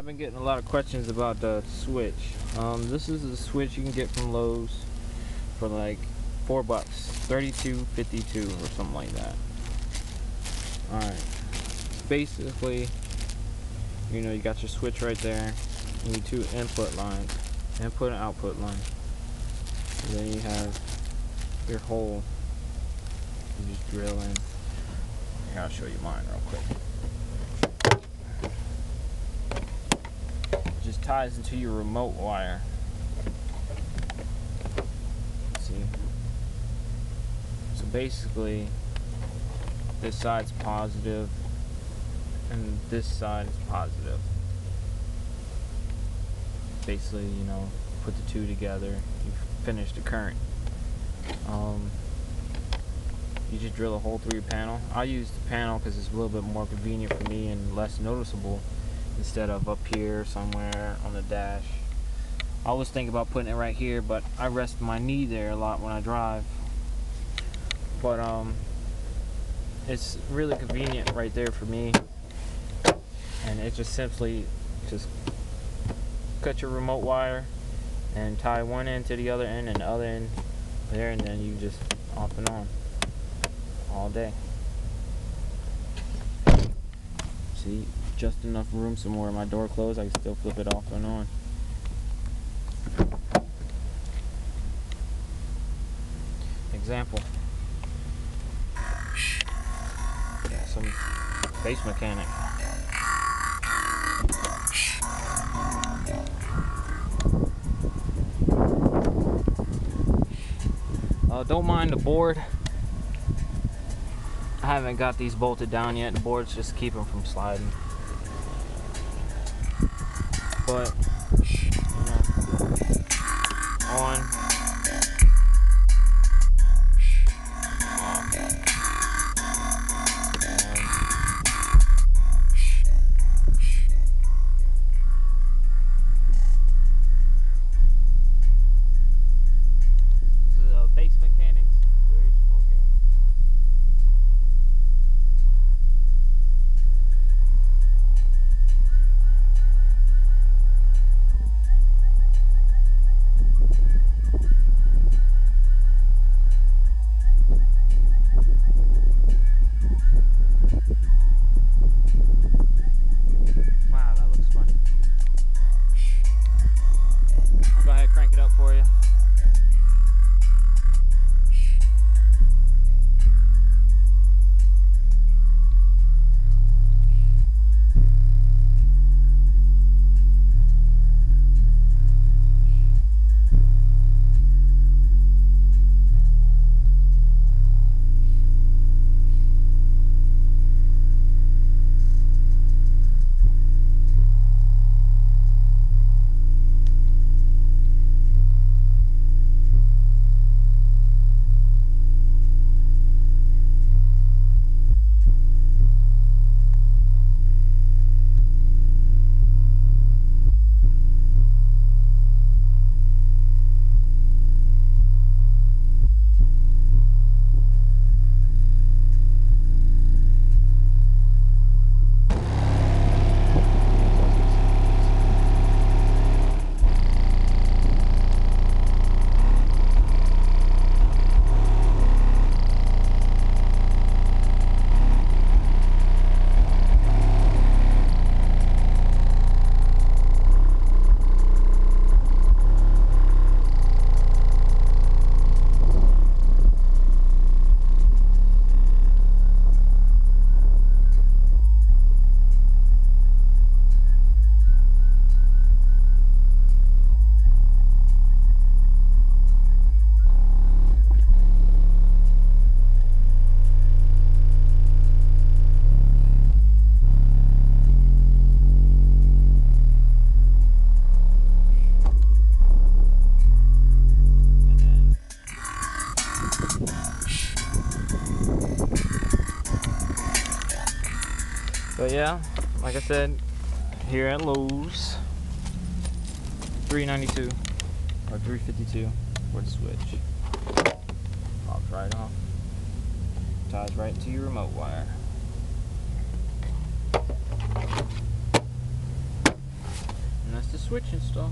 I've been getting a lot of questions about the switch. This is a switch you can get from Lowe's for like $4, $32.52 or something like that. Alright, basically, you know, you got your switch right there. You need two input lines, input and output line. And then you have your hole. You just drill in. Here, I'll show you mine real quick. Just ties into your remote wire. See? So basically, this side's positive and this side is positive. Basically, you know, put the two together, you finish the current. You just drill a hole through your panel. I use the panel because it's a little bit more convenient for me and less noticeable, instead of up here somewhere on the dash. I always think about putting it right here, but I rest my knee there a lot when I drive. But it's really convenient right there for me, and it just simply just cut your remote wire and tie one end to the other end and the other end there, and then you just off and on all day. See, just enough room somewhere. My door closed, I can still flip it off and on. Example. Some base mechanic. Don't mind the board. I haven't got these bolted down yet. The boards just keep them from sliding. But, you know, on. But yeah, like I said, here at Lowe's, $3.92 or $3.52 for the switch. Pops right off. Ties right to your remote wire. the switch installed.